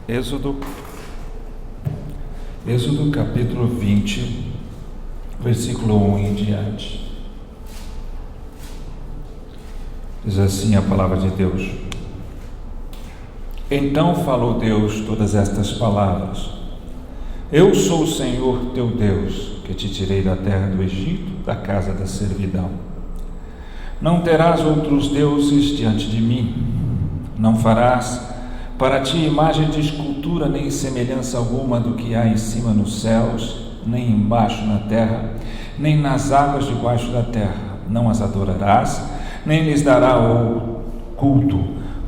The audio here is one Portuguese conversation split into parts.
Êxodo capítulo 20, versículo 1 em diante. Diz assim a palavra de Deus: Então falou Deus todas estas palavras: Eu sou o Senhor teu Deus, que te tirei da terra do Egito, da casa da servidão. Não terás outros deuses diante de mim. Não farás para ti imagem de escultura, nem semelhança alguma do que há em cima nos céus, nem embaixo na terra, nem nas águas debaixo da terra. Não as adorarás, nem lhes dará o culto,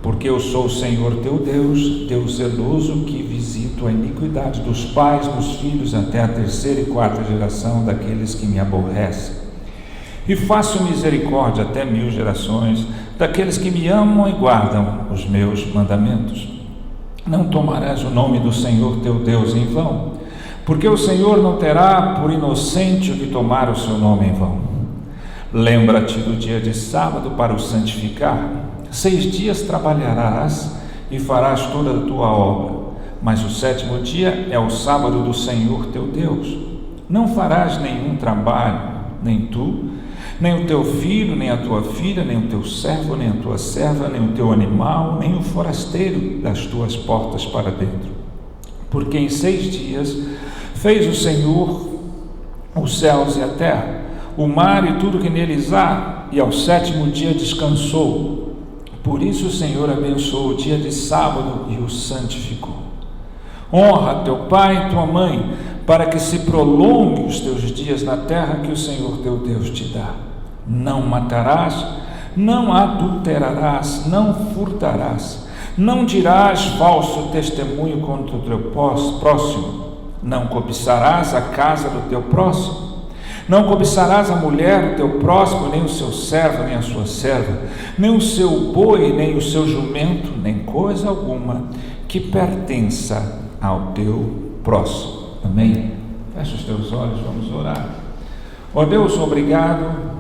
porque eu sou o Senhor teu Deus, Deus zeloso, que visito a iniquidade dos pais nos filhos até a terceira e quarta geração daqueles que me aborrecem. E faço misericórdia até 1000 gerações daqueles que me amam e guardam os meus mandamentos. Não tomarás o nome do Senhor teu Deus em vão, porque o Senhor não terá por inocente o que tomar o seu nome em vão. Lembra-te do dia de sábado para o santificar. 6 dias trabalharás e farás toda a tua obra, mas o 7º dia é o sábado do Senhor teu Deus. Não farás nenhum trabalho, nem tu, nem o teu filho, nem a tua filha, nem o teu servo, nem a tua serva, nem o teu animal, nem o forasteiro das tuas portas para dentro. Porque em 6 dias fez o Senhor os céus e a terra, o mar e tudo que neles há, e ao 7º dia descansou. Por isso o Senhor abençoou o dia de sábado e o santificou. Honra teu pai e tua mãe, para que se prolongue os teus dias na terra que o Senhor teu Deus te dá. Não matarás, não adulterarás, não furtarás, não dirás falso testemunho contra o teu próximo, não cobiçarás a casa do teu próximo, não cobiçarás a mulher do teu próximo, nem o seu servo, nem a sua serva, nem o seu boi, nem o seu jumento, nem coisa alguma que pertença ao teu próximo. Amém? Fecha os teus olhos, vamos orar. Ó Deus, obrigado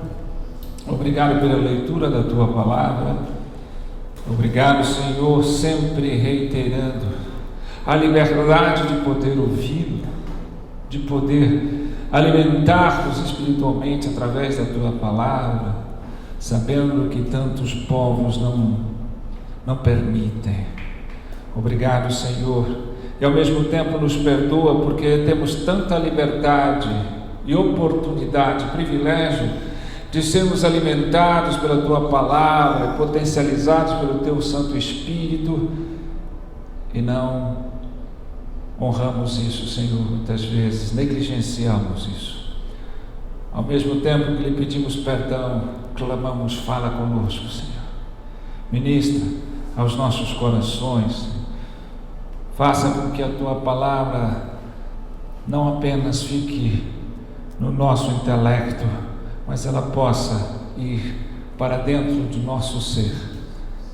pela leitura da Tua Palavra. Obrigado, Senhor, sempre reiterando a liberdade de poder ouvir, de poder alimentar-nos espiritualmente através da Tua Palavra, sabendo que tantos povos não permitem. Obrigado, Senhor, e ao mesmo tempo nos perdoa porque temos tanta liberdade e oportunidade, privilégio de sermos alimentados pela Tua Palavra, potencializados pelo Teu Santo Espírito, e não honramos isso, Senhor. Muitas vezes negligenciamos isso. Ao mesmo tempo que lhe pedimos perdão, clamamos: fala conosco, Senhor. Ministra aos nossos corações, faça com que a Tua Palavra não apenas fique no nosso intelecto, mas ela possa ir para dentro do nosso ser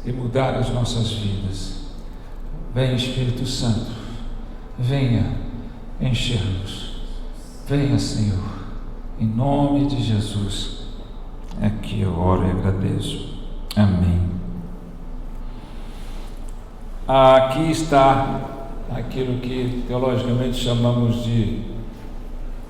e mudar as nossas vidas. Venha, Espírito Santo, venha encher-nos. Venha, Senhor, em nome de Jesus. Aqui eu oro e agradeço. Amém. Aqui está aquilo que teologicamente chamamos de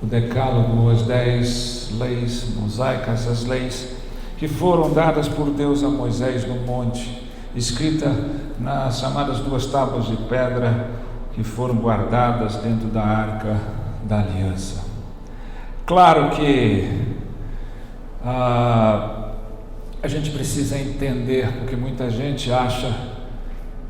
o Decálogo, as 10 leis mosaicas, as leis que foram dadas por Deus a Moisés no monte, escrita nas chamadas 2 tábuas de pedra que foram guardadas dentro da Arca da Aliança. Claro que a gente precisa entender, porque muita gente acha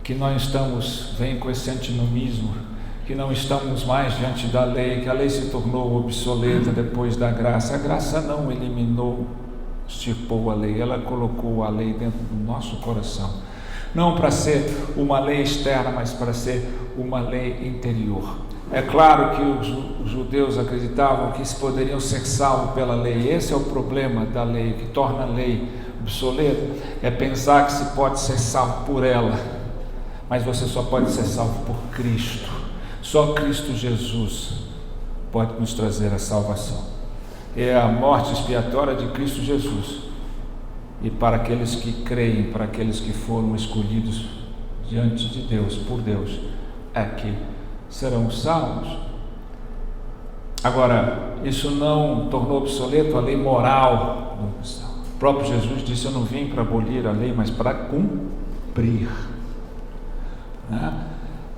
que nós vem com esse antinomismo, que não estamos mais diante da lei, que a lei se tornou obsoleta depois da graça. A graça não eliminou, extirpou a lei, ela colocou a lei dentro do nosso coração, não para ser uma lei externa, mas para ser uma lei interior. É claro que os judeus acreditavam que se poderiam ser salvos pela lei. Esse é o problema da lei, que torna a lei obsoleta, é pensar que se pode ser salvo por ela, mas você só pode ser salvo por Cristo. Só Cristo Jesus pode nos trazer a salvação. É a morte expiatória de Cristo Jesus. E para aqueles que creem, para aqueles que foram escolhidos diante de Deus, por Deus, é que serão salvos. Agora, isso não tornou obsoleto a lei moral do cristão. O próprio Jesus disse: eu não vim para abolir a lei, mas para cumprir.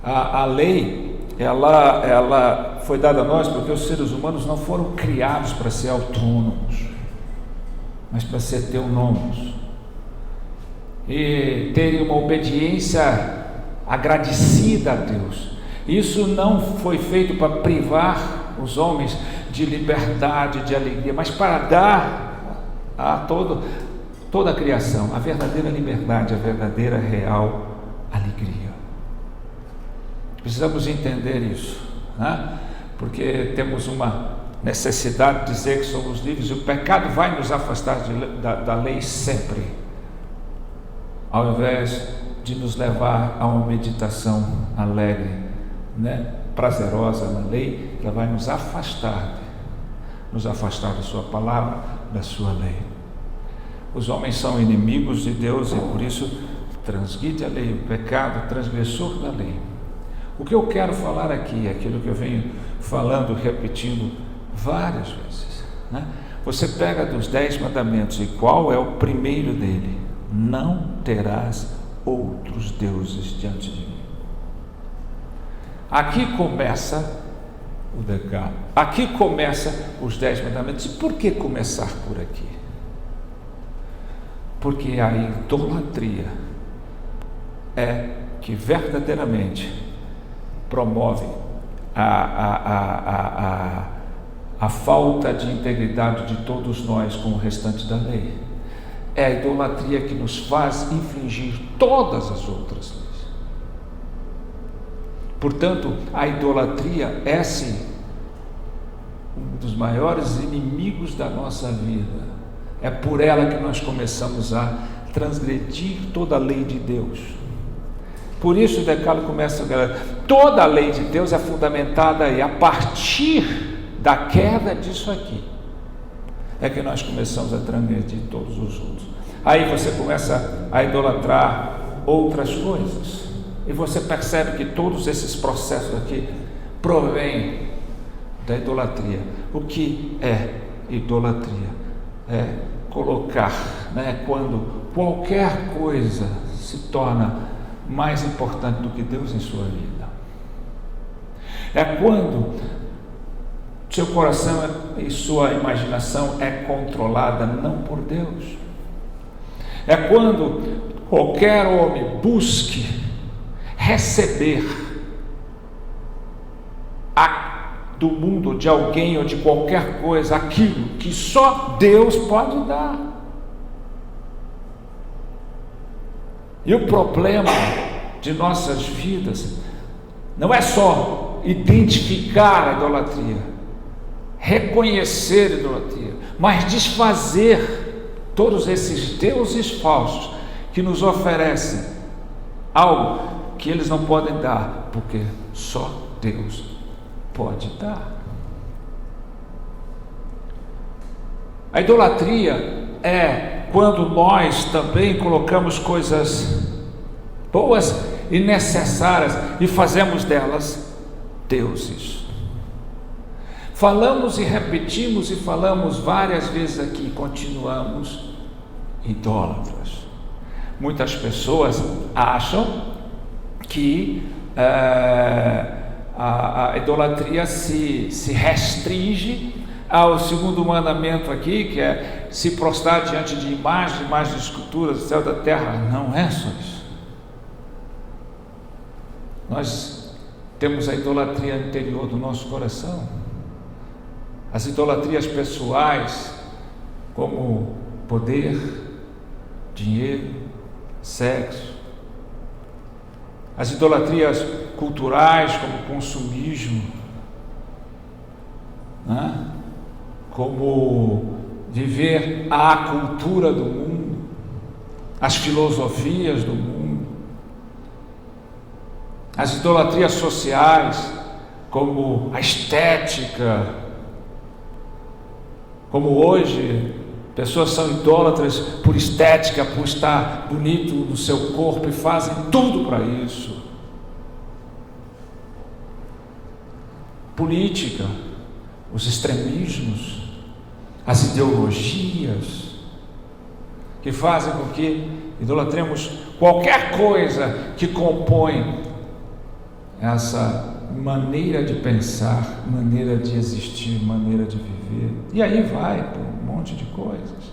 A lei, ela foi dada a nós porque os seres humanos não foram criados para ser autônomos, mas para ser teonômicos e terem uma obediência agradecida a Deus. Isso não foi feito para privar os homens de liberdade, de alegria, mas para dar a toda a criação a verdadeira liberdade, a verdadeira real alegria. Precisamos entender isso, né? Porque temos uma necessidade de dizer que somos livres, e o pecado vai nos afastar da lei sempre, ao invés de nos levar a uma meditação alegre, né? Prazerosa na lei, que vai nos afastar da sua palavra, da sua lei. Os homens são inimigos de Deus e por isso transgride a lei, o pecado, transgressor da lei. O que eu quero falar aqui é aquilo que eu venho falando, repetindo várias vezes, né? Você pega dos 10 mandamentos, e qual é o primeiro dele? Não terás outros deuses diante de mim. Aqui começa o decálogo, aqui começa os 10 mandamentos. E por que começar por aqui? Porque a idolatria é que verdadeiramente promove a falta de integridade de todos nós com o restante da lei. É a idolatria que nos faz infringir todas as outras leis. Portanto, a idolatria é sim um dos maiores inimigos da nossa vida. É por ela que nós começamos a transgredir toda a lei de Deus. Por isso o decálogo começa, toda a lei de Deus é fundamentada aí, a partir da queda disso aqui, é que nós começamos a transgredir todos os outros. Aí você começa a idolatrar outras coisas, e você percebe que todos esses processos aqui provêm da idolatria. O que é idolatria? É colocar, né, quando qualquer coisa se torna mais importante do que Deus em sua vida. É quando seu coração e sua imaginação é controlada não por Deus. É quando qualquer homem busque receber do mundo, de alguém ou de qualquer coisa, aquilo que só Deus pode dar. E o problema de nossas vidas não é só identificar a idolatria, reconhecer a idolatria, mas desfazer todos esses deuses falsos que nos oferecem algo que eles não podem dar, porque só Deus pode dar. A idolatria é quando nós também colocamos coisas boas e necessárias e fazemos delas deuses. Falamos e repetimos e falamos várias vezes aqui, continuamos idólatras. Muitas pessoas acham que a idolatria se restringe ao segundo mandamento aqui, que é se prostrar diante de imagens de esculturas do céu, da terra. Não é só isso. Nós temos a idolatria interior do nosso coração, as idolatrias pessoais, como poder, dinheiro, sexo, as idolatrias culturais, como consumismo, né? Como viver a cultura do mundo, as filosofias do mundo, as idolatrias sociais, como a estética, como hoje pessoas são idólatras por estética, por estar bonito no seu corpo e fazem tudo para isso. política, os extremismos, as ideologias que fazem com que idolatremos qualquer coisa que compõe essa maneira de pensar, maneira de existir, maneira de viver. E aí vai para um monte de coisas.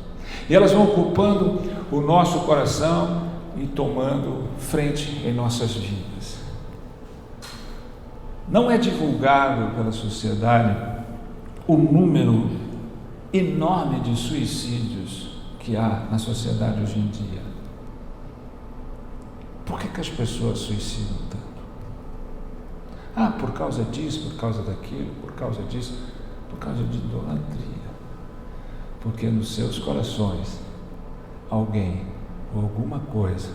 E elas vão ocupando o nosso coração e tomando frente em nossas vidas. Não é divulgado pela sociedade o número enorme de suicídios que há na sociedade hoje em dia. Por que as pessoas suicidam tanto? Por causa disso, por causa daquilo, por causa disso, por causa de idolatria. Porque nos seus corações alguém ou alguma coisa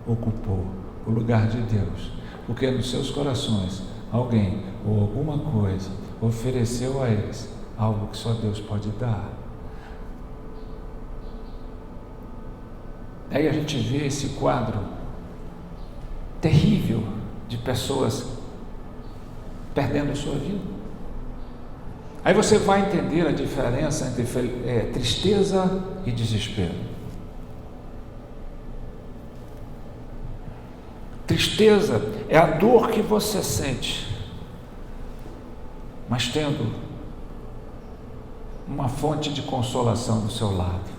ocupou o lugar de Deus. Porque nos seus corações alguém ou alguma coisa ofereceu a eles algo que só Deus pode dar. Aí a gente vê esse quadro terrível de pessoas perdendo sua vida. Aí você vai entender a diferença entre tristeza e desespero. Tristeza é a dor que você sente, mas tendo uma fonte de consolação do seu lado.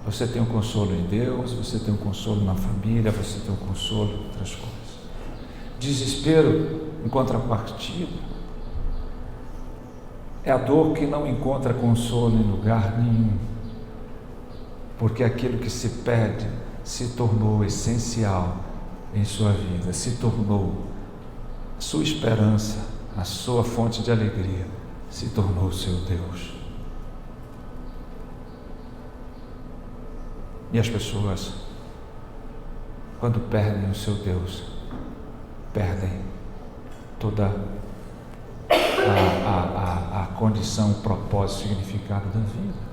Você tem um consolo em Deus, você tem um consolo na família, você tem um consolo em outras coisas. Desespero, em contrapartida, é a dor que não encontra consolo em lugar nenhum, porque aquilo que se perde se tornou essencial em sua vida, se tornou sua esperança, a sua fonte de alegria, se tornou o seu Deus. E as pessoas, quando perdem o seu Deus, perdem toda a condição, o propósito, o significado da vida.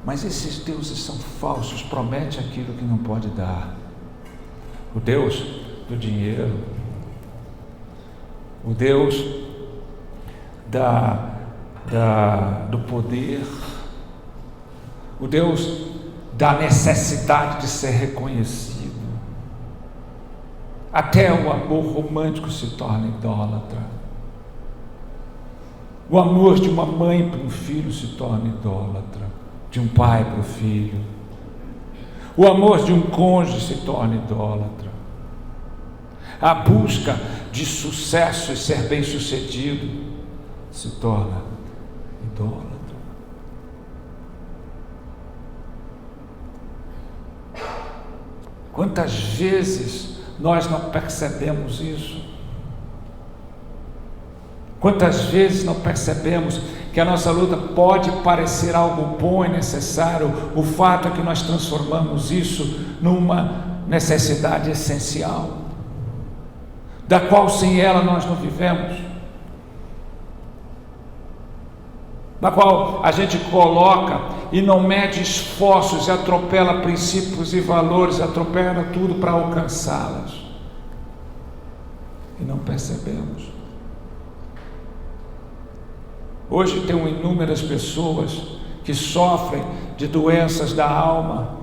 Mas esses deuses são falsos, promete aquilo que não pode dar. O Deus do dinheiro, o Deus do poder, o Deus da necessidade de ser reconhecido. Até o amor romântico se torna idólatra. O amor de uma mãe para um filho se torna idólatra, de um pai para o filho. O amor de um cônjuge se torna idólatra. A busca de sucesso e ser bem-sucedido se torna idólatra. Quantas vezes nós não percebemos isso? Quantas vezes não percebemos que a nossa luta pode parecer algo bom e necessário, o fato é que nós transformamos isso numa necessidade essencial, da qual sem ela nós não vivemos, da qual a gente coloca e não mede esforços e atropela princípios e valores, atropela tudo para alcançá-las, e não percebemos. Hoje tem inúmeras pessoas que sofrem de doenças da alma,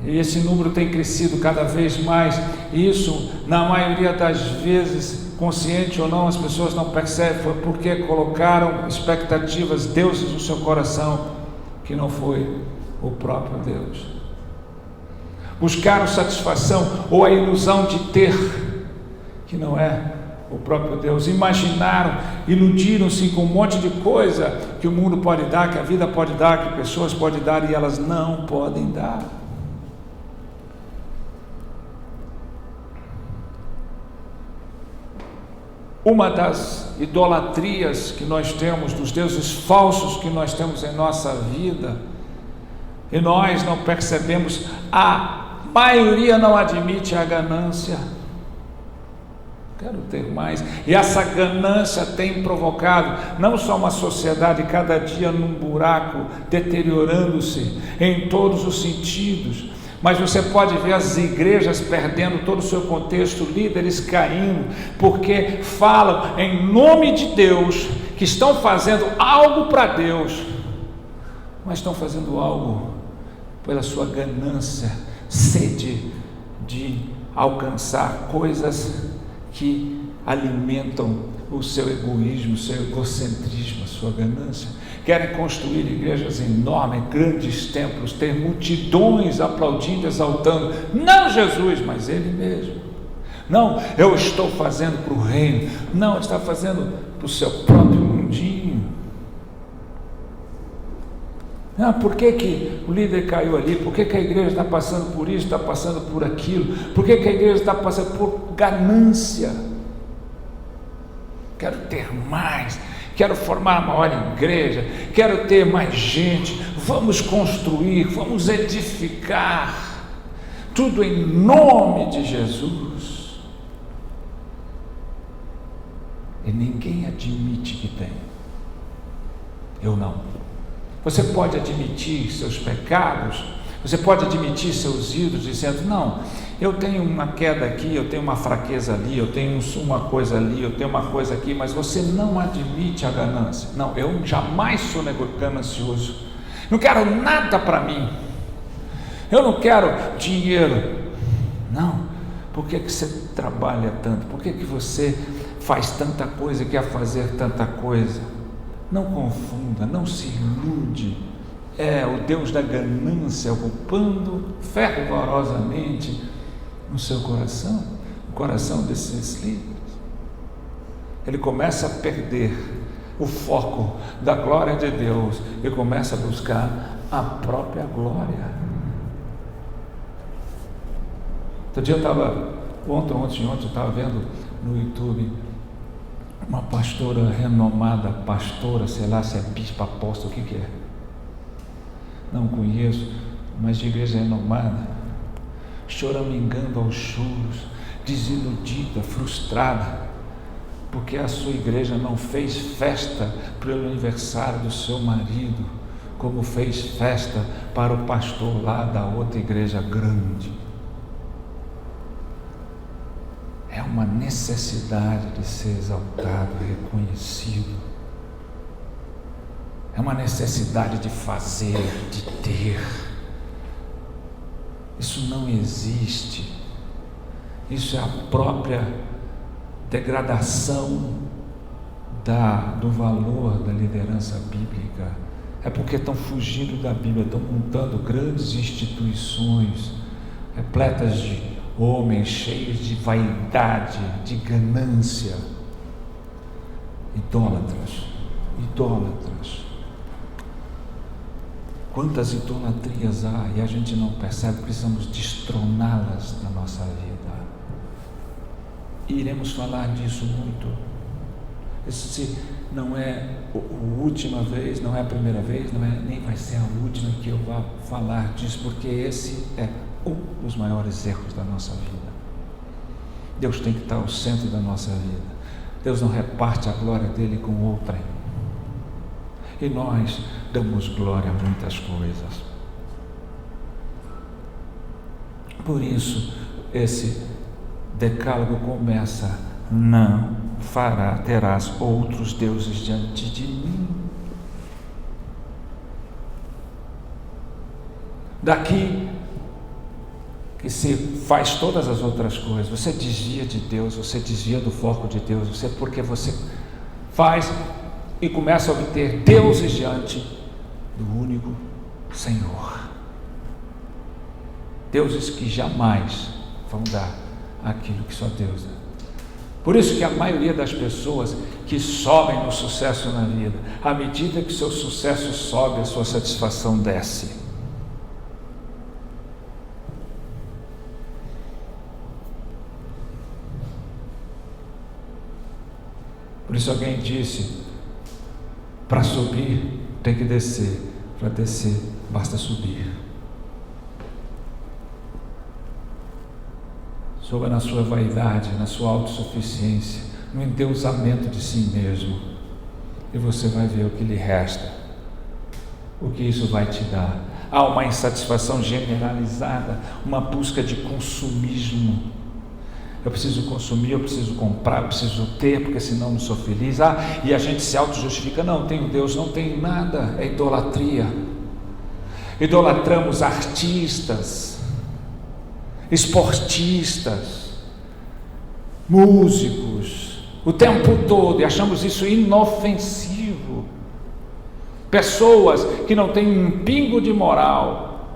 e esse número tem crescido cada vez mais. Isso, na maioria das vezes, consciente ou não, as pessoas não percebem, foi porque colocaram expectativas, deuses no seu coração, que não foi o próprio Deus. Buscaram satisfação ou a ilusão de ter, que não é o próprio Deus. Imaginaram, iludiram-se com um monte de coisa que o mundo pode dar, que a vida pode dar, que pessoas podem dar, e elas não podem dar. Uma das idolatrias que nós temos, dos deuses falsos que nós temos em nossa vida, e nós não percebemos, a maioria não admite a ganância. Quero ter mais. E essa ganância tem provocado não só uma sociedade cada dia num buraco, deteriorando-se em todos os sentidos, Mas você pode ver as igrejas perdendo todo o seu contexto, líderes caindo, porque falam em nome de Deus, que estão fazendo algo para Deus, mas estão fazendo algo pela sua ganância, sede de alcançar coisas que alimentam o seu egoísmo, o seu egocentrismo, a sua ganância. Querem construir igrejas enormes, grandes templos, ter multidões aplaudindo, exaltando, não Jesus, mas Ele mesmo. Não, eu estou fazendo para o reino, não, Ele está fazendo para o seu próprio mundinho. Ah, por que o líder caiu ali? Por que a igreja está passando por isso, está passando por aquilo? Por que a igreja está passando por ganância? Quero ter mais, quero formar a maior igreja, quero ter mais gente, vamos construir, vamos edificar, tudo em nome de Jesus. E ninguém admite que tem. Eu não. Você pode admitir seus pecados, você pode admitir seus ídolos, dizendo, não, eu tenho uma queda aqui, eu tenho uma fraqueza ali, eu tenho uma coisa ali, eu tenho uma coisa aqui, mas você não admite a ganância. Não, eu jamais sou ganancioso, não quero nada para mim, eu não quero dinheiro. Não, por que você trabalha tanto? Por que você faz tanta coisa e quer fazer tanta coisa? Não confunda, não se ilude. É o Deus da ganância ocupando fervorosamente no seu coração, no coração desses líderes. Ele começa a perder o foco da glória de Deus e começa a buscar a própria glória. Outro dia eu estava, ontem eu estava vendo no YouTube uma pastora renomada, sei lá se é bispa, apóstolo, o que é? Não conheço, mas de igreja renomada, choramingando aos choros, desiludida, frustrada, porque a sua igreja não fez festa pelo aniversário do seu marido, como fez festa para o pastor lá da outra igreja grande. É uma necessidade de ser exaltado, reconhecido. É uma necessidade de fazer, de ter. Isso não existe. Isso é a própria degradação do valor da liderança bíblica. É porque estão fugindo da Bíblia, estão montando grandes instituições repletas de homens cheios de vaidade, de ganância, idólatras. Quantas idolatrias há e a gente não percebe, precisamos destroná-las da nossa vida. E iremos falar disso muito. Esse não é a última vez, não é a primeira vez, nem vai ser a última que eu vá falar disso, porque esse é um dos maiores erros da nossa vida. Deus tem que estar ao centro da nossa vida. Deus não reparte a glória dele com outrem. E nós damos glória a muitas coisas. Por isso, esse decálogo começa: não terás outros deuses diante de mim. Daqui que se faz todas as outras coisas, você desvia de Deus, você desvia do foco de Deus, porque você faz e começa a obter deuses diante do único Senhor. Deuses que jamais vão dar aquilo que só Deus dá. Por isso que a maioria das pessoas que sobem no sucesso na vida, à medida que seu sucesso sobe, a sua satisfação desce. Por isso alguém disse, para subir tem que descer, para descer basta subir. Suba na sua vaidade, na sua autossuficiência, no endeusamento de si mesmo, e você vai ver o que lhe resta, o que isso vai te dar. há uma insatisfação generalizada, uma busca de consumismo. Eu preciso consumir, eu preciso comprar, eu preciso ter, porque senão não sou feliz. E a gente se auto-justifica, não tenho Deus, não tenho nada, é idolatria. Idolatramos artistas, esportistas, músicos, o tempo todo, e achamos isso inofensivo. Pessoas que não têm um pingo de moral,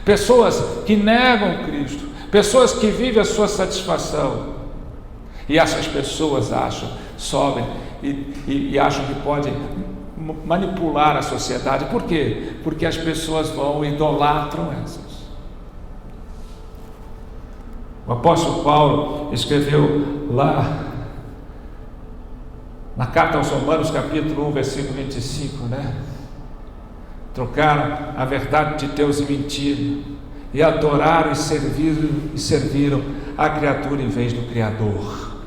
pessoas que negam Cristo, pessoas que vivem a sua satisfação, e essas pessoas sobem e acham que podem manipular a sociedade. Por quê? Porque as pessoas vão e idolatram essas. O apóstolo Paulo escreveu lá na carta aos Romanos, capítulo 1, versículo 25, trocaram a verdade de Deus em mentira, e adoraram e serviram a criatura em vez do Criador.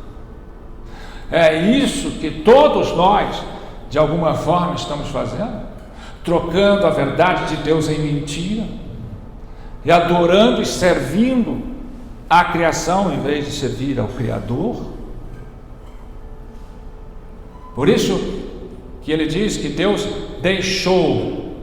É isso que todos nós, de alguma forma, estamos fazendo, trocando a verdade de Deus em mentira, e adorando e servindo a criação em vez de servir ao Criador. Por isso que ele diz que Deus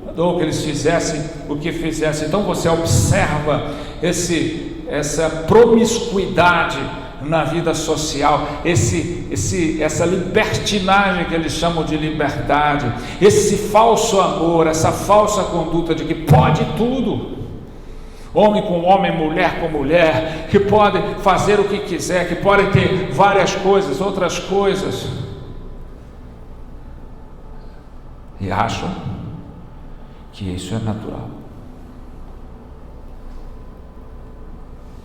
mandou que eles fizessem o que fizessem. Então você observa essa promiscuidade na vida social, essa libertinagem que eles chamam de liberdade, esse falso amor, essa falsa conduta de que pode tudo, homem com homem, mulher com mulher, que pode fazer o que quiser, que pode ter várias coisas, outras coisas, e acham que isso é natural.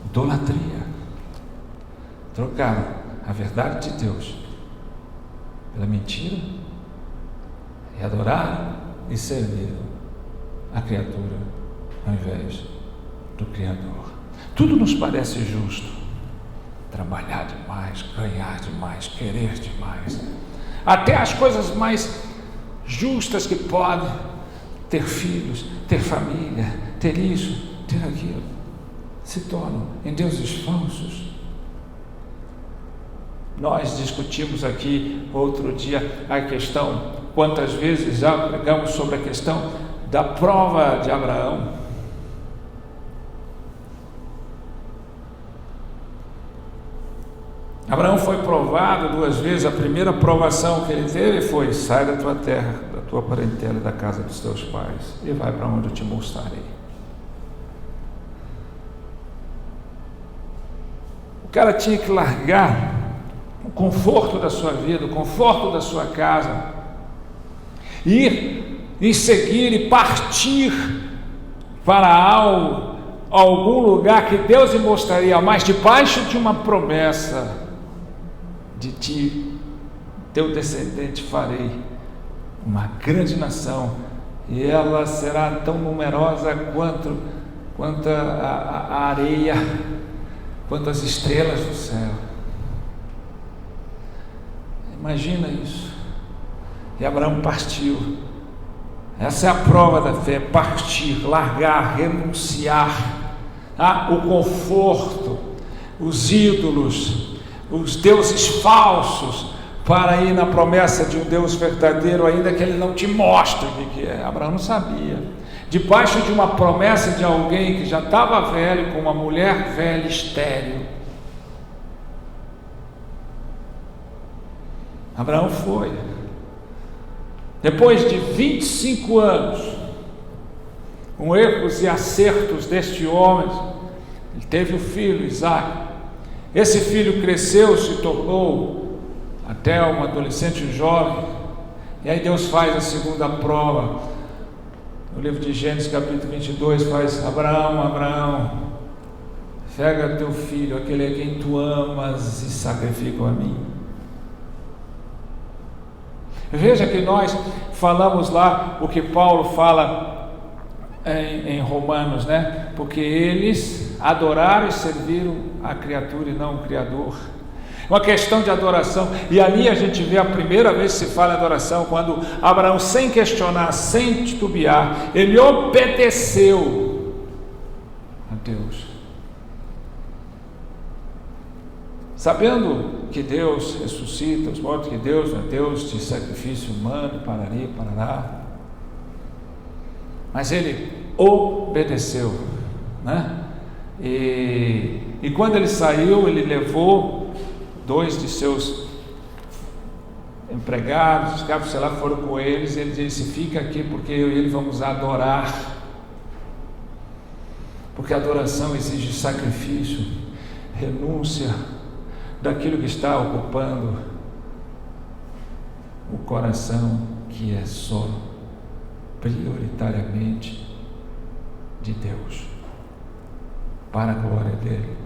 Idolatria. Trocaram a verdade de Deus pela mentira, e adoraram e serviram a criatura ao invés do Criador. Tudo nos parece justo: trabalhar demais, ganhar demais, querer demais, até as coisas mais justas que podem, ter filhos, ter família, ter isso, ter aquilo, se tornam em deuses falsos. Nós discutimos aqui outro dia a questão, quantas vezes já pregamos sobre a questão da prova de Abraão. Abraão foi provado 2 vezes. A primeira provação que ele teve foi: sai da tua terra, da tua parentela e da casa dos teus pais, e vai para onde eu te mostrarei. O cara tinha que largar o conforto da sua vida, o conforto da sua casa, ir e seguir e partir para algum lugar que Deus lhe mostraria, mas debaixo de uma promessa: de ti, teu descendente, farei uma grande nação, e ela será tão numerosa quanto a areia, quanto as estrelas do céu. Imagina isso. E Abraão partiu. Essa é a prova da fé: partir, largar, renunciar o conforto, os ídolos, os deuses falsos, para ir na promessa de um Deus verdadeiro, ainda que ele não te mostre o que é. Abraão não sabia. Debaixo de uma promessa de alguém que já estava velho, com uma mulher velha, estéril, Abraão foi. Depois de 25 anos, com erros e acertos deste homem, ele teve o filho Isaque. Esse filho cresceu, se tornou até um adolescente, um jovem, e aí Deus faz a segunda prova. No livro de Gênesis, capítulo 22, faz: Abraão, pega teu filho, aquele a quem tu amas, e sacrifica-o a mim. Veja que nós falamos lá o que Paulo fala em Romanos, Porque eles adoraram e serviram a criatura e não o Criador. uma questão de adoração. E ali a gente vê a primeira vez que se fala em adoração, quando Abraão, sem questionar, sem titubear, ele obedeceu a Deus, sabendo que Deus ressuscita os mortos, que Deus não é Deus de sacrifício humano, parará, mas ele obedeceu, né? E quando ele saiu, ele levou 2 de seus empregados, escravos, sei lá, foram com eles, e ele disse: fica aqui porque eu e ele vamos adorar, porque a adoração exige sacrifício, renúncia daquilo que está ocupando o coração, que é só prioritariamente de Deus, para a glória dele.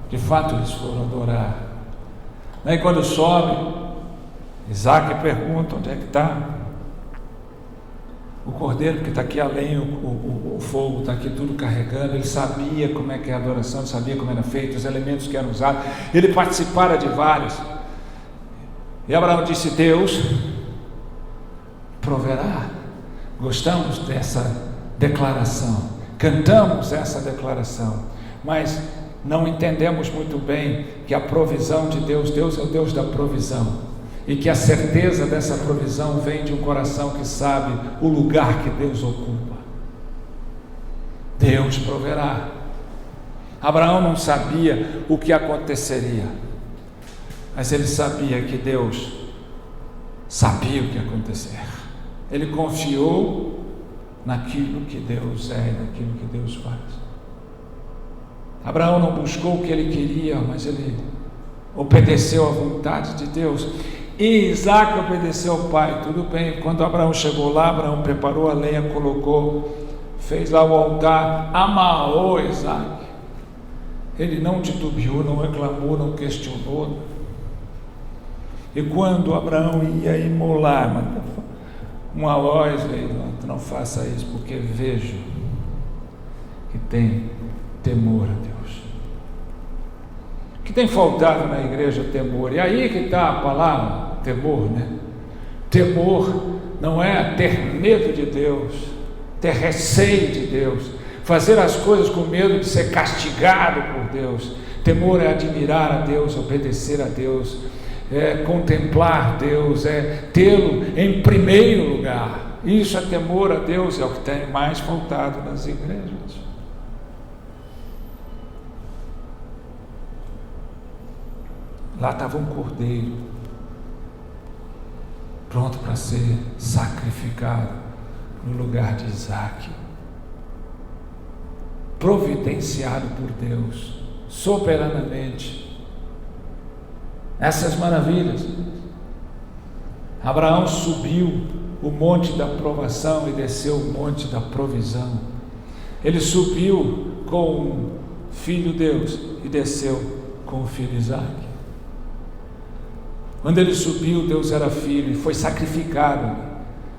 De fato eles foram adorar. E quando sobe, Isaac pergunta: onde é que está o cordeiro? Porque está aqui além, o fogo está aqui tudo carregando. Ele sabia como é que é a adoração, ele sabia como era feito, os elementos que eram usados, ele participara de vários. E Abraão disse: Deus proverá. Gostamos dessa declaração, cantamos essa declaração, mas não entendemos muito bem que a provisão de Deus, Deus é o Deus da provisão, e que a certeza dessa provisão vem de um coração que sabe o lugar que Deus ocupa. Deus proverá. Abraão não sabia o que aconteceria, mas ele sabia que Deus sabia o que ia acontecer. Ele confiou naquilo que Deus é e naquilo que Deus faz. Abraão não buscou o que ele queria, mas ele obedeceu à vontade de Deus. E Isaac obedeceu ao pai. Tudo bem, quando Abraão chegou lá, Abraão preparou a lenha, colocou, fez lá o altar, amarrou Isaac. Ele não titubeou, não reclamou, não questionou. E quando Abraão ia imolar uma loja, não faça isso, porque vejo que tem temor a Deus. Que tem faltado na igreja temor. E aí que está a palavra temor, né? Temor não é ter medo de Deus, ter receio de Deus, fazer as coisas com medo de ser castigado por Deus. Temor é admirar a Deus, obedecer a Deus, é contemplar Deus, é tê-lo em primeiro lugar. Isso é temor a Deus, é o que tem mais faltado nas igrejas. Lá estava um cordeiro pronto para ser sacrificado no lugar de Isaac, providenciado por Deus soberanamente. Essas maravilhas. Abraão subiu o monte da provação e desceu o monte da provisão. Ele subiu com o filho Deus e desceu com o filho Isaac. Quando ele subiu, Deus era filho e foi sacrificado,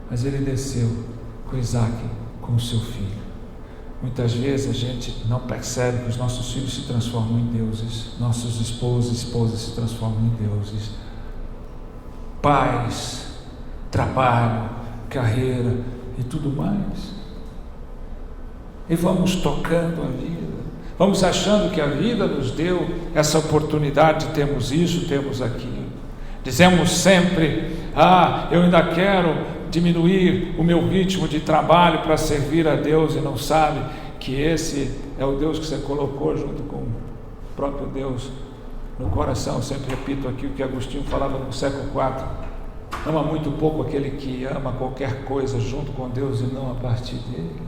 mas ele desceu com Isaac, com o seu filho. Muitas vezes a gente não percebe que os nossos filhos se transformam em deuses, nossos esposos e esposas se transformam em deuses, pais, trabalho, carreira e tudo mais. E vamos tocando a vida, vamos achando que a vida nos deu essa oportunidade de termos isso, termos aquilo. Dizemos sempre: eu ainda quero diminuir o meu ritmo de trabalho para servir a Deus, e não sabe que esse é o Deus que você colocou junto com o próprio Deus no coração. Eu sempre repito aqui o que Agostinho falava no século IV: ama muito pouco aquele que ama qualquer coisa junto com Deus e não a partir dele.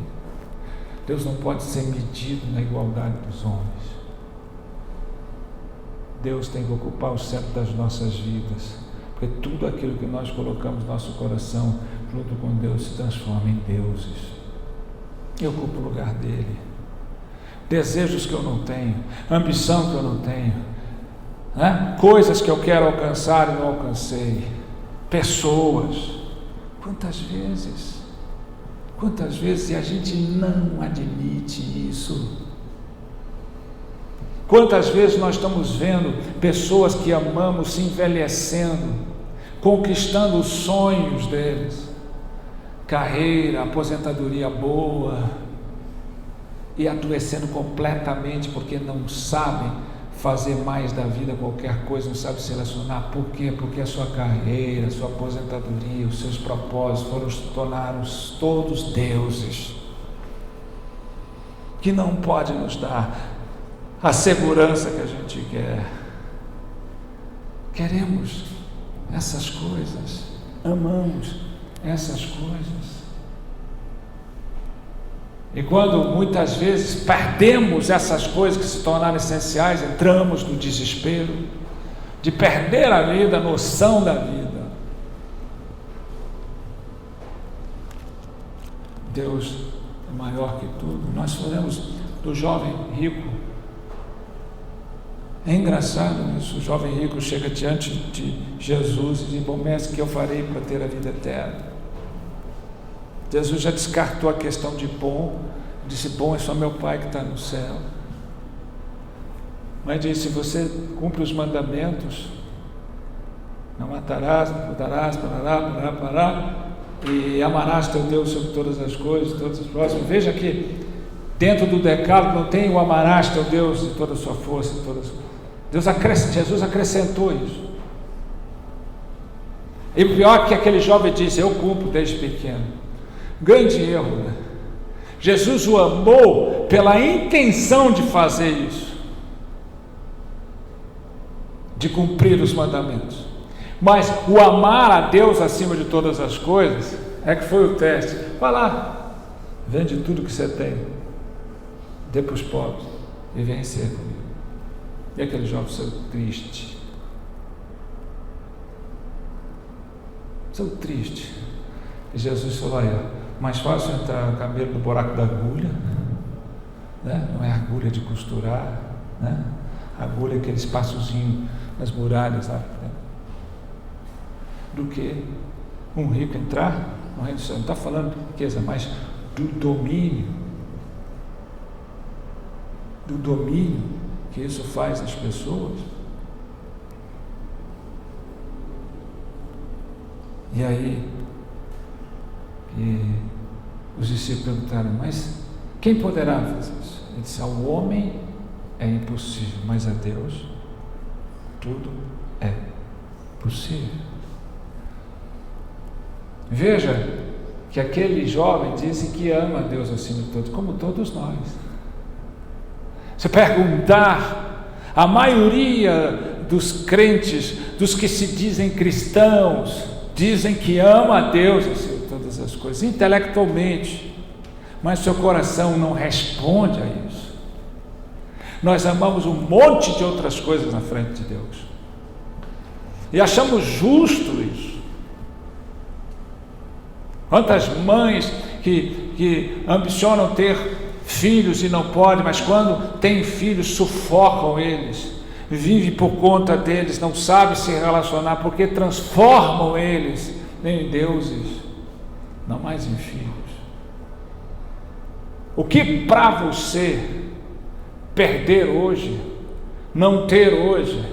Deus não pode ser medido na igualdade dos homens. Deus tem que ocupar o centro das nossas vidas, porque tudo aquilo que nós colocamos no nosso coração junto com Deus se transforma em deuses e ocupa o lugar dele. Desejos que eu não tenho, ambição que eu não tenho, coisas que eu quero alcançar e não alcancei, pessoas. Quantas vezes e a gente não admite isso. Quantas vezes nós estamos vendo pessoas que amamos se envelhecendo, conquistando os sonhos deles, carreira, aposentadoria boa, e adoecendo completamente porque não sabem fazer mais da vida qualquer coisa, não sabem se relacionar. Por quê? Porque a sua carreira, a sua aposentadoria, os seus propósitos tornaram todos deuses, que não pode nos dar a segurança que a gente quer. Queremos essas coisas, amamos essas coisas. E quando muitas vezes perdemos essas coisas que se tornaram essenciais, entramos no desespero de perder a vida, a noção da vida. Deus é maior que tudo. Nós falamos do jovem rico. É engraçado isso. O jovem rico chega diante de Jesus e diz: bom mestre, que eu farei para ter a vida eterna? Jesus já descartou a questão de bom, disse: bom é só meu Pai que está no céu. Mas disse: você cumpre os mandamentos, não matarás, não furtarás, parará, e amarás teu Deus sobre todas as coisas, todas as próximas. Veja que dentro do decálogo não tem o amarás teu Deus de toda a sua força, de todas as... Jesus acrescentou isso. E o pior é que aquele jovem disse: eu cumpro desde pequeno. Grande erro, né? Jesus o amou pela intenção de fazer isso, de cumprir os mandamentos. Mas o amar a Deus acima de todas as coisas é que foi o teste. Vai lá, vende tudo que você tem, dê para os pobres e vem ser comigo. E aquele jovem saiu triste. Saiu triste. E Jesus falou: olha, mais fácil entrar no camelo no buraco da agulha, né? Não é agulha de costurar, né? Agulha é aquele espaçozinho nas muralhas lá, né? Do que um rico entrar no reino do céu. Não está falando de riqueza, mas do domínio que isso faz nas pessoas. E aí que os discípulos perguntaram: mas quem poderá fazer isso? Ele disse: ao homem é impossível, mas a Deus tudo é possível. Veja que aquele jovem disse que ama a Deus acima de todos, como todos nós. Se perguntar, a maioria dos crentes, dos que se dizem cristãos, dizem que ama a Deus acima de todas as coisas, intelectualmente, mas seu coração não responde a isso. Nós amamos um monte de outras coisas na frente de Deus e achamos justo isso. Quantas mães que ambicionam ter filhos e não podem, mas quando têm filhos sufocam eles, vivem por conta deles, não sabem se relacionar, porque transformam eles em deuses, não mais em filhos. O que para você perder hoje, não ter hoje,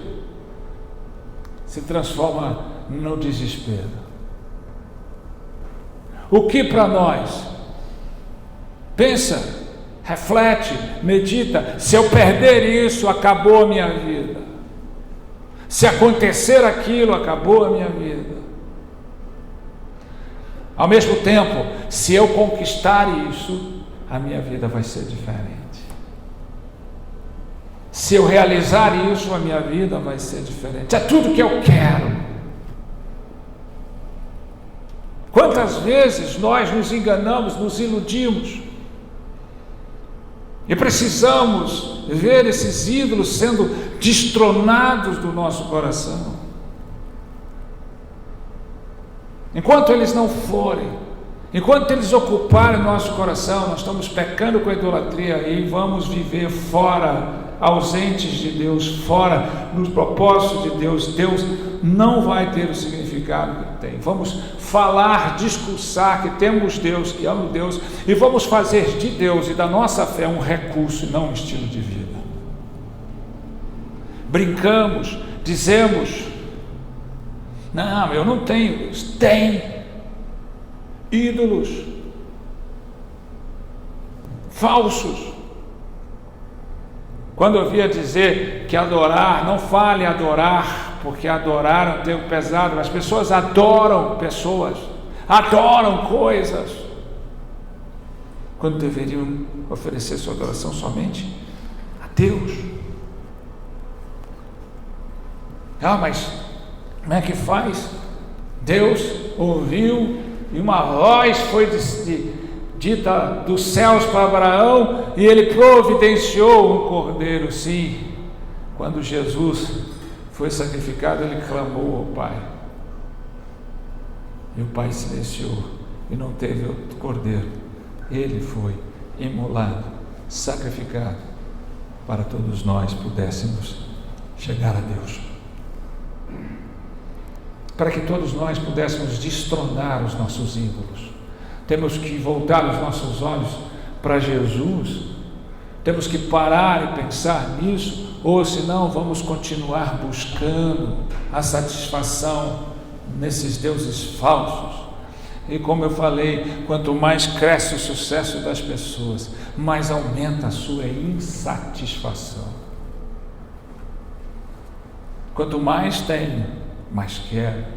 se transforma no desespero. O que para nós, pensa, reflete, medita: se eu perder isso, acabou a minha vida. Se acontecer aquilo, acabou a minha vida. Ao mesmo tempo, se eu conquistar isso, a minha vida vai ser diferente. Se eu realizar isso, a minha vida vai ser diferente. É tudo que eu quero. Quantas vezes nós nos enganamos, nos iludimos, e precisamos ver esses ídolos sendo destronados do nosso coração. Enquanto eles não forem, enquanto eles ocuparem nosso coração, nós estamos pecando com a idolatria e vamos viver fora, ausentes de Deus, fora nos propósitos de Deus. Deus não vai ter o significado que tem. Vamos falar, discursar que temos Deus, que amamos Deus, e vamos fazer de Deus e da nossa fé um recurso e não um estilo de vida. brincamos, dizemos: não, eu não tenho. Tem ídolos falsos. Quando eu via dizer que adorar, não fale adorar, porque adorar é um termo pesado. As pessoas adoram coisas, quando deveriam oferecer sua adoração somente a Deus. Mas como é que faz? Deus ouviu e uma voz foi dita dos céus para Abraão, e ele providenciou um cordeiro. Sim, quando Jesus foi sacrificado, ele clamou ao Pai, e o Pai silenciou, e não teve outro cordeiro. Ele foi imolado, sacrificado, para todos nós pudéssemos chegar a Deus, para que todos nós pudéssemos destronar os nossos ídolos. Temos que voltar os nossos olhos para Jesus, temos que parar e pensar nisso, ou senão vamos continuar buscando a satisfação nesses deuses falsos. E como eu falei, quanto mais cresce o sucesso das pessoas, mais aumenta a sua insatisfação. Quanto mais tenho, mais quero.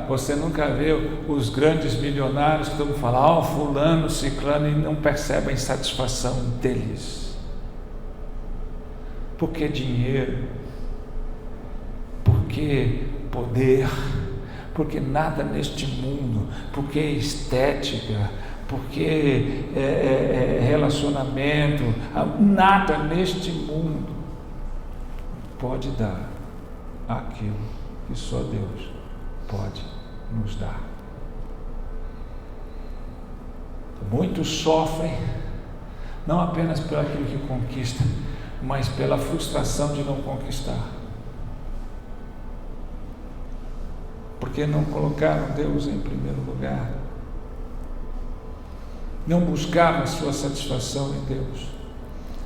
Você nunca vê os grandes milionários que todo mundo fala: fulano, ciclano, e não percebe a insatisfação deles. Porque dinheiro, porque poder, porque nada neste mundo, porque estética, porque relacionamento, nada neste mundo pode dar aquilo que só Deus pode nos dar. Muitos sofrem não apenas por aquilo que conquistam, mas pela frustração de não conquistar, porque não colocaram Deus em primeiro lugar, não buscaram a sua satisfação em Deus.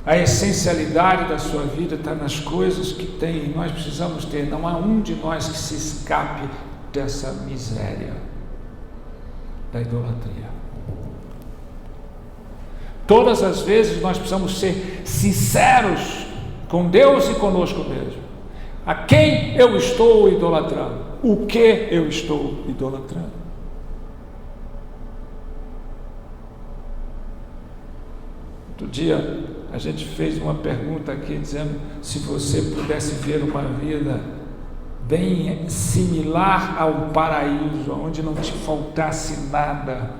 A essencialidade da sua vida está nas coisas que tem, e nós precisamos ter. Não há um de nós que se escape dessa miséria da idolatria. Todas as vezes nós precisamos ser sinceros com Deus e conosco mesmo. A quem eu estou idolatrando? O que eu estou idolatrando? Outro dia a gente fez uma pergunta aqui dizendo: se você pudesse ver uma vida bem similar ao paraíso, onde não te faltasse nada,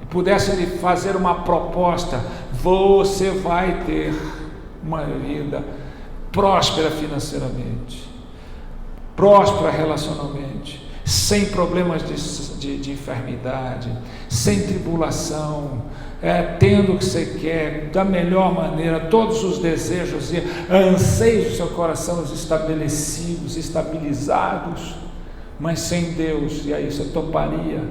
e pudesse lhe fazer uma proposta: você vai ter uma vida próspera financeiramente, próspera relacionalmente, sem problemas de enfermidade, sem tribulação, tendo o que você quer, da melhor maneira, todos os desejos e anseios do seu coração estabelecidos, estabilizados, mas sem Deus. E aí você toparia?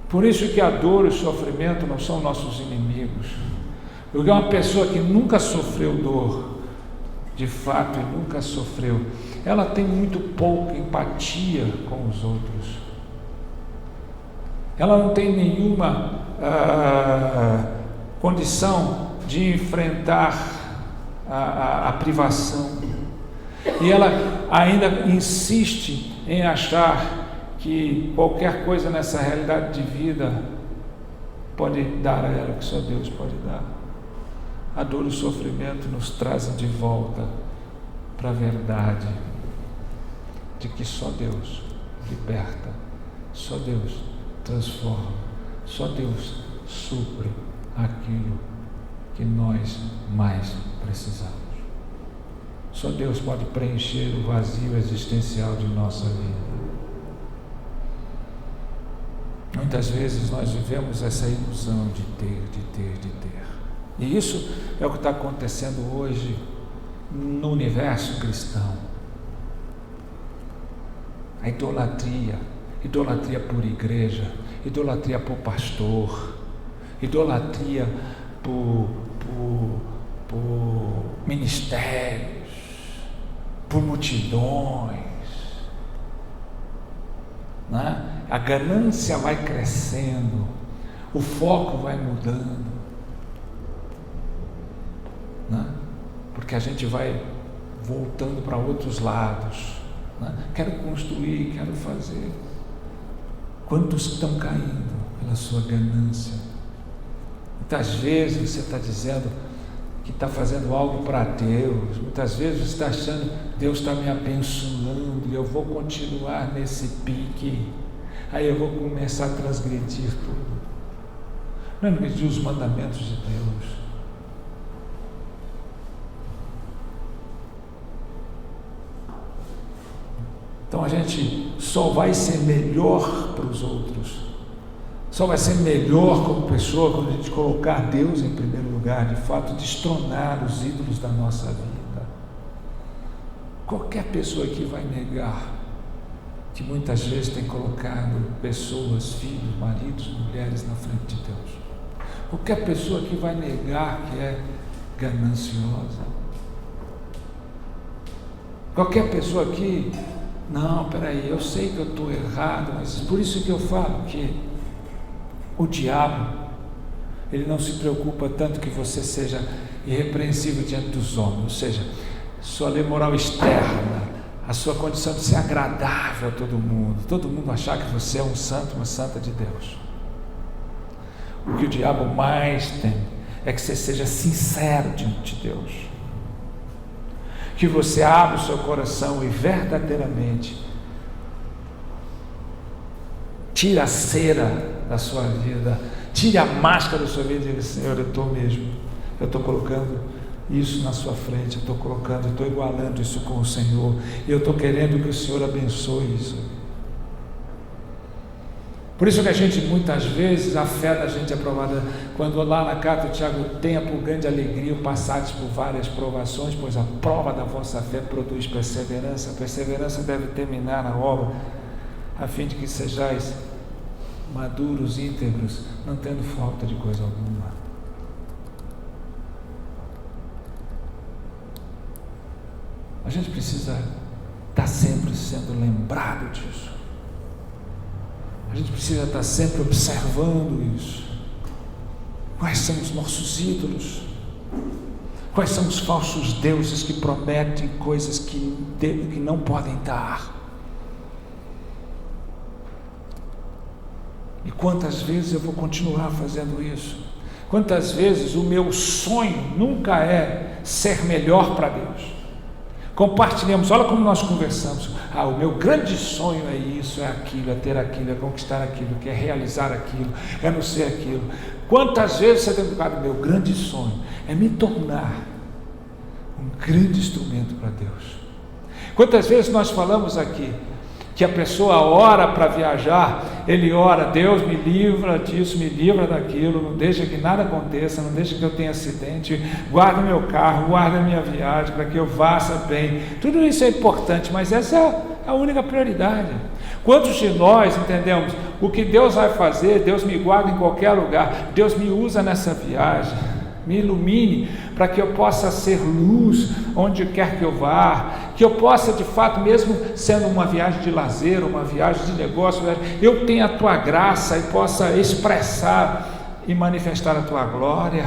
Por isso que a dor e o sofrimento não são nossos inimigos. Porque uma pessoa que nunca sofreu dor, de fato, e nunca sofreu, ela tem muito pouca empatia com os outros. Ela não tem nenhuma condição de enfrentar a privação. E ela ainda insiste em achar que qualquer coisa nessa realidade de vida pode dar a ela o que só Deus pode dar. A dor e o sofrimento nos trazem de volta para a verdade de que só Deus liberta, só Deus transforma, só Deus supre aquilo que nós mais precisamos. Só Deus pode preencher o vazio existencial de nossa vida. Muitas vezes nós vivemos essa ilusão de ter. E isso é o que está acontecendo hoje no universo cristão. a idolatria por igreja, idolatria por pastor, idolatria por ministérios, por multidões, né? A ganância vai crescendo, o foco vai mudando, né? Porque a gente vai voltando para outros lados, né? Quero construir, quero fazer. Quantos estão caindo pela sua ganância? Muitas vezes você está dizendo que está fazendo algo para Deus, muitas vezes você está achando que Deus está me abençoando e eu vou continuar nesse pique, aí eu vou começar a transgredir tudo. Não transgredir os mandamentos de Deus. Então a gente só vai ser melhor para os outros, só vai ser melhor como pessoa quando a gente colocar Deus em primeiro lugar, de fato destronar os ídolos da nossa vida. Qualquer pessoa que vai negar que muitas vezes tem colocado pessoas, filhos, maridos, mulheres na frente de Deus, qualquer pessoa que vai negar que é gananciosa, qualquer pessoa que não, peraí, eu sei que eu estou errado, mas por isso que eu falo que o diabo, ele não se preocupa tanto que você seja irrepreensível diante dos homens, ou seja, sua lei moral externa, a sua condição de ser agradável a todo mundo achar que você é um santo, uma santa de Deus. O que o diabo mais tem é que você seja sincero diante de Deus, que você abra o seu coração e verdadeiramente tire a cera da sua vida, tire a máscara da sua vida e diga: Senhor, eu estou colocando isso na sua frente, eu estou igualando isso com o Senhor, e eu estou querendo que o Senhor abençoe isso. Por isso que a gente, muitas vezes, a fé da gente é provada, quando lá na carta de Tiago, tenha por grande alegria o passados por várias provações, pois a prova da vossa fé produz perseverança. A perseverança deve terminar na obra, a fim de que sejais maduros, íntegros, não tendo falta de coisa alguma. A gente precisa estar sempre sendo lembrado disso. A gente precisa estar sempre observando isso. Quais são os nossos ídolos? Quais são os falsos deuses que prometem coisas que não podem dar? E quantas vezes eu vou continuar fazendo isso? Quantas vezes o meu sonho nunca é ser melhor para Deus? Compartilhamos, olha como nós conversamos. O meu grande sonho é isso, é aquilo, é ter aquilo, é conquistar aquilo, é realizar aquilo, é não ser aquilo. Quantas vezes você tem colocado: meu grande sonho é me tornar um grande instrumento para Deus. Quantas vezes nós falamos aqui que a pessoa ora para viajar, ele ora: Deus me livra disso, me livra daquilo, não deixa que nada aconteça, não deixa que eu tenha acidente, guarda o meu carro, guarda a minha viagem, para que eu faça bem. Tudo isso é importante, mas essa é a única prioridade. Quantos de nós entendemos o que Deus vai fazer? Deus me guarda em qualquer lugar, Deus me usa nessa viagem, me ilumine para que eu possa ser luz onde quer que eu vá, que eu possa de fato, mesmo sendo uma viagem de lazer, uma viagem de negócio, eu tenha a tua graça e possa expressar e manifestar a tua glória.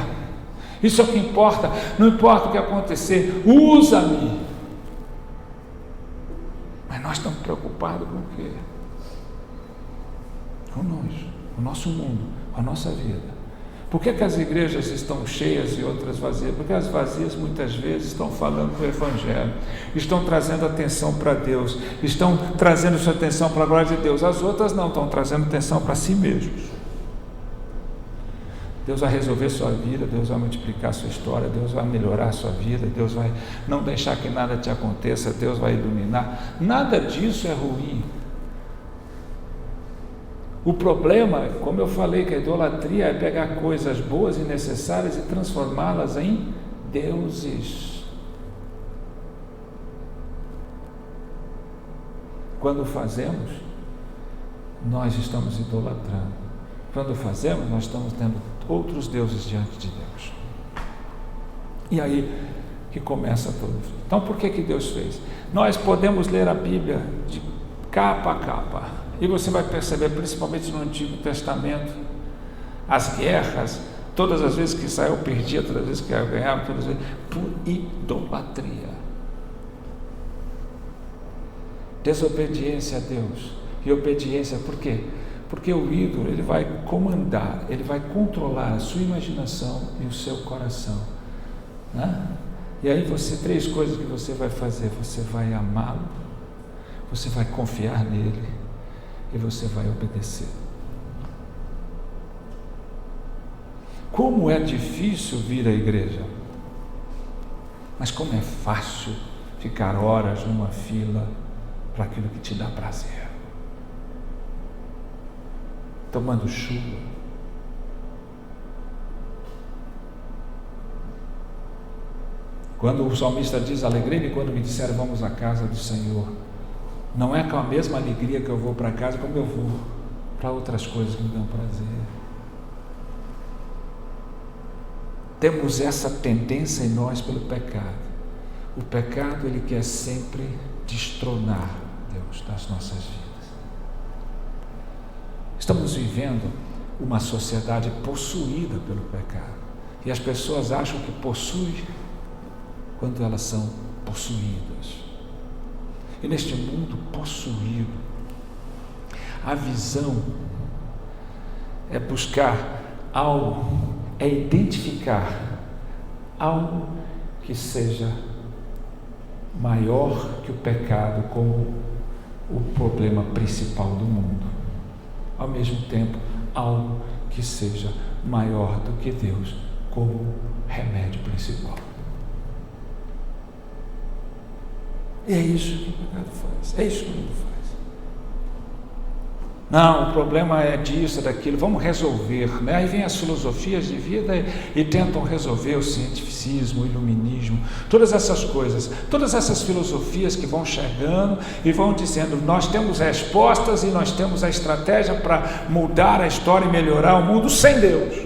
Isso é o que importa, não importa o que acontecer, usa-me. Mas nós estamos preocupados com o quê? Com nós, com o nosso mundo, com a nossa vida. Por que as igrejas estão cheias e outras vazias? Porque as vazias muitas vezes estão falando do Evangelho, estão trazendo atenção para Deus, estão trazendo sua atenção para a glória de Deus. As outras não, estão trazendo atenção para si mesmos. Deus vai resolver sua vida, Deus vai multiplicar sua história, Deus vai melhorar sua vida, Deus vai não deixar que nada te aconteça, Deus vai iluminar. Nada disso é ruim. O problema, como eu falei, que a idolatria é pegar coisas boas e necessárias e transformá-las em deuses. Quando fazemos, nós estamos idolatrando. Quando fazemos, nós estamos tendo outros deuses diante de Deus. E aí que começa tudo. Então, por que Deus fez? Nós podemos ler a Bíblia de capa a capa, e você vai perceber, principalmente no Antigo Testamento, as guerras, todas as vezes que Israel perdia, todas as vezes que Israel ganhava, todas as vezes, por idolatria, desobediência a Deus. E obediência, por quê? Porque o ídolo, ele vai comandar, ele vai controlar a sua imaginação e o seu coração, né? E aí três coisas que você vai fazer: você vai amá-lo, você vai confiar nele e você vai obedecer. Como é difícil vir à igreja, mas como é fácil ficar horas numa fila para aquilo que te dá prazer, tomando chuva. Quando o salmista diz: alegrei-me quando me disseram vamos à casa do Senhor, não é com a mesma alegria que eu vou para casa, como eu vou para outras coisas que me dão prazer. Temos essa tendência em nós pelo pecado. O pecado, ele quer sempre destronar Deus das nossas vidas. Estamos vivendo uma sociedade possuída pelo pecado, e as pessoas acham que possuem quando elas são possuídas. E neste mundo possuído, a visão é buscar algo, é identificar algo que seja maior que o pecado como o problema principal do mundo. Ao mesmo tempo, algo que seja maior do que Deus como remédio principal. E é isso que o pecado faz, é isso que o mundo faz. Não, o problema é disso, daquilo, vamos resolver, né? Aí vem as filosofias de vida e tentam resolver o cientificismo, o iluminismo, todas essas coisas, todas essas filosofias que vão chegando e vão dizendo: nós temos respostas e nós temos a estratégia para mudar a história e melhorar o mundo sem Deus.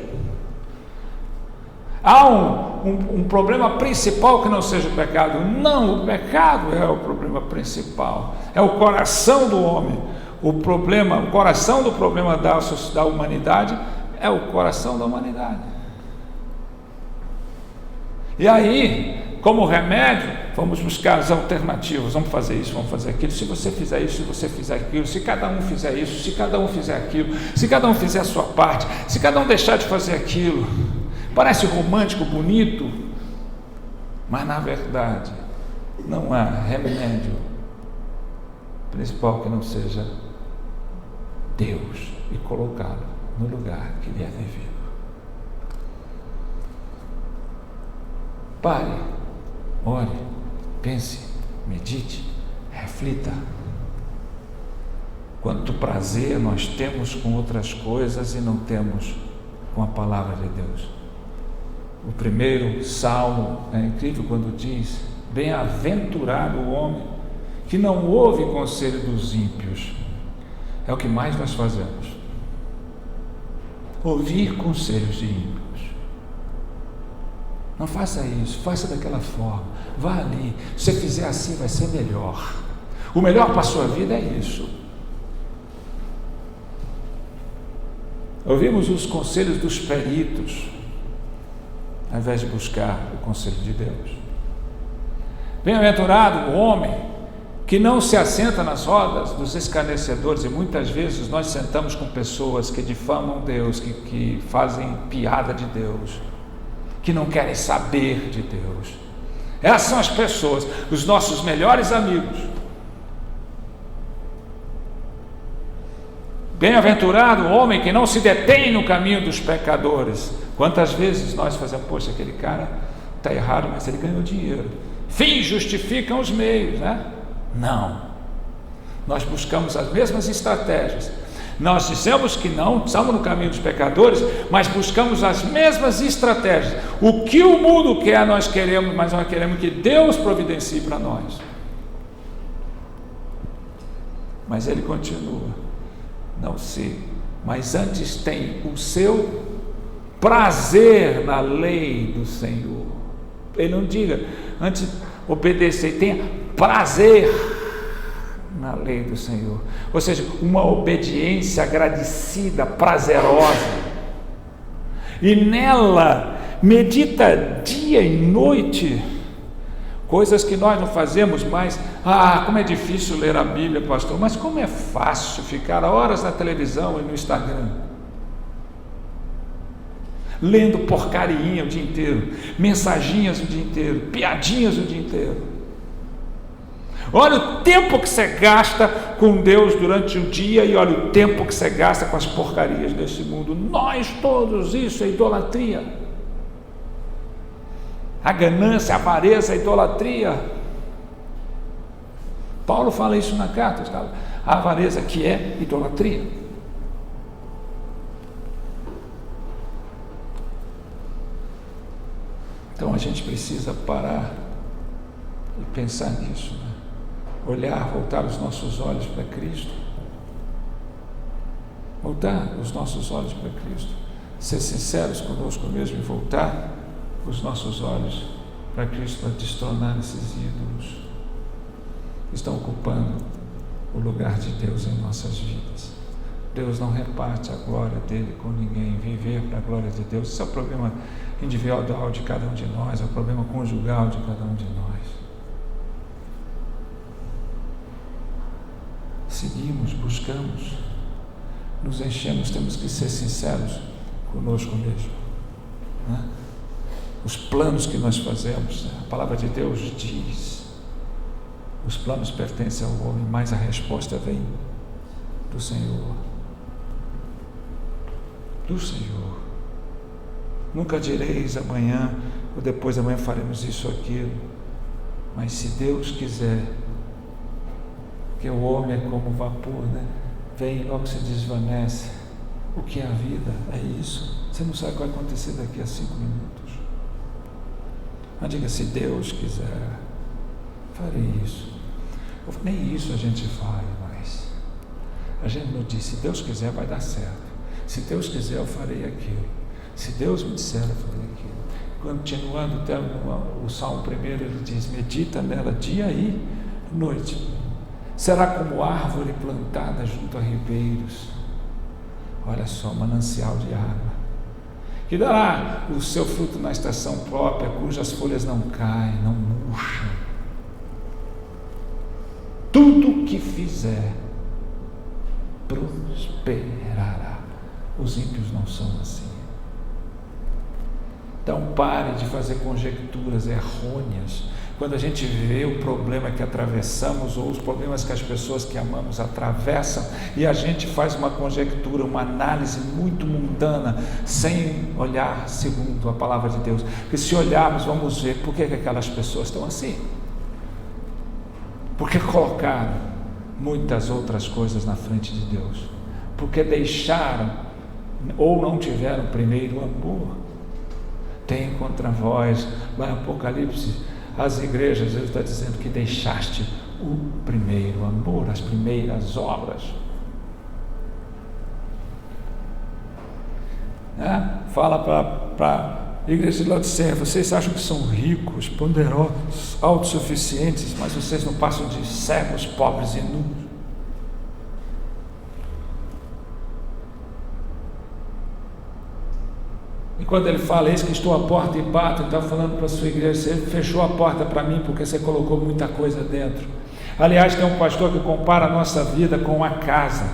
Há um problema principal que não seja o pecado. Não, o pecado é o problema principal, é o coração do homem. O coração do problema da humanidade é o coração da humanidade. E aí, como remédio, vamos buscar as alternativas, vamos fazer isso, vamos fazer aquilo. Se você fizer isso, se você fizer aquilo, se cada um fizer isso, se cada um fizer aquilo, se cada um fizer a sua parte, se cada um deixar de fazer aquilo. Parece romântico, bonito, mas na verdade não há remédio principal que não seja Deus e colocá-lo no lugar que lhe é devido. Pare, ore, pense, medite, reflita. Quanto prazer nós temos com outras coisas e não temos com a palavra de Deus. O primeiro salmo é incrível quando diz: bem-aventurado o homem que não ouve conselho dos ímpios. É o que mais nós fazemos, ouvir conselhos de ímpios. Não faça isso, faça daquela forma, vá ali, se você fizer assim vai ser melhor. O melhor para a sua vida é isso. Ouvimos os conselhos dos peritos ao invés de buscar o conselho de Deus. Bem-aventurado o homem que não se assenta nas rodas dos escarnecedores. E muitas vezes nós sentamos com pessoas que difamam Deus, que fazem piada de Deus, que não querem saber de Deus. Essas são as pessoas, os nossos melhores amigos. Bem-aventurado o homem que não se detém no caminho dos pecadores. Quantas vezes nós fazemos: poxa, aquele cara está errado, mas ele ganhou dinheiro. Fins justificam os meios, né? Não. Nós buscamos as mesmas estratégias. Nós dissemos que não estamos no caminho dos pecadores, mas buscamos as mesmas estratégias. O que o mundo quer, nós queremos, mas nós queremos que Deus providencie para nós. Mas ele continua, mas antes tem o seu prazer na lei do Senhor. Ele não diga, antes obedecer, tenha prazer na lei do Senhor. Ou seja, uma obediência agradecida, prazerosa. E nela, medita dia e noite, coisas que nós não fazemos mais. Como é difícil ler a Bíblia, pastor, mas como é fácil ficar horas na televisão e no Instagram, lendo porcaria o dia inteiro, mensaginhas o dia inteiro, piadinhas o dia inteiro. Olha o tempo que você gasta com Deus durante o dia e olha o tempo que você gasta com as porcarias desse mundo. Nós todos, isso é idolatria. A ganância, a avareza, a idolatria. Paulo fala isso na carta, a avareza que é idolatria. Então a gente precisa parar e pensar nisso, né? Olhar, voltar os nossos olhos para Cristo, voltar os nossos olhos para Cristo, ser sinceros conosco mesmo e voltar os nossos olhos para Cristo, para destronar esses ídolos que estão ocupando o lugar de Deus em nossas vidas. Deus não reparte a glória dele com ninguém. Viver para a glória de Deus, isso é o problema individual de cada um de nós, é o problema conjugal de cada um de nós. Seguimos, buscamos, nos enchemos, temos que ser sinceros conosco mesmo, né? Os planos que nós fazemos, a palavra de Deus diz, os planos pertencem ao homem, mas a resposta vem do Senhor. Do Senhor. Nunca direis amanhã ou depois de amanhã faremos isso ou aquilo, mas se Deus quiser, que o homem é como vapor, né? Vem e logo se desvanece. O que é a vida? É isso. Você não sabe o que vai acontecer daqui a 5 minutos. Mas diga, se Deus quiser, farei isso. Nem isso a gente vai mais. A gente não diz, se Deus quiser vai dar certo. Se Deus quiser eu farei aquilo. Se Deus me disser eu farei aquilo. Continuando até o Salmo 1, ele diz, medita nela dia e noite. Será como árvore plantada junto a ribeiros. Olha só, manancial de água, que dará o seu fruto na estação própria, cujas folhas não caem, não murcham. Tudo que fizer prosperará. Os ímpios não são assim. Então pare de fazer conjecturas errôneas. Quando a gente vê o problema que atravessamos ou os problemas que as pessoas que amamos atravessam e a gente faz uma conjectura, uma análise muito mundana, sem olhar segundo a palavra de Deus. Porque se olharmos, vamos ver por que aquelas pessoas estão assim. Porque colocaram muitas outras coisas na frente de Deus. Porque deixaram ou não tiveram primeiro amor. Tem contra vós, lá em Apocalipse, as igrejas, Deus está dizendo que deixaste o primeiro amor, as primeiras obras. Fala para a igreja de Laodiceia, vocês acham que são ricos, poderosos, autossuficientes, mas vocês não passam de cegos, pobres e nus. E quando ele fala, eis que estou à porta e bato, ele está falando para a sua igreja, você fechou a porta para mim porque você colocou muita coisa dentro. Aliás, tem um pastor que compara a nossa vida com uma casa.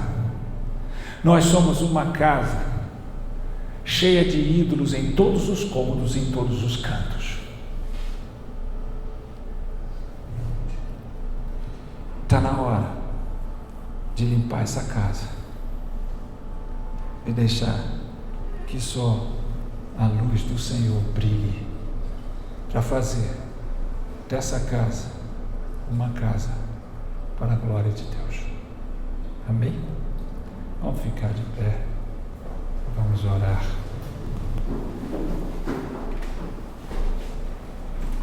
Nós somos uma casa cheia de ídolos em todos os cômodos, em todos os cantos. Está na hora de limpar essa casa e deixar que só a luz do Senhor brilhe para fazer dessa casa uma casa para a glória de Deus. Amém? Vamos ficar de pé, vamos orar.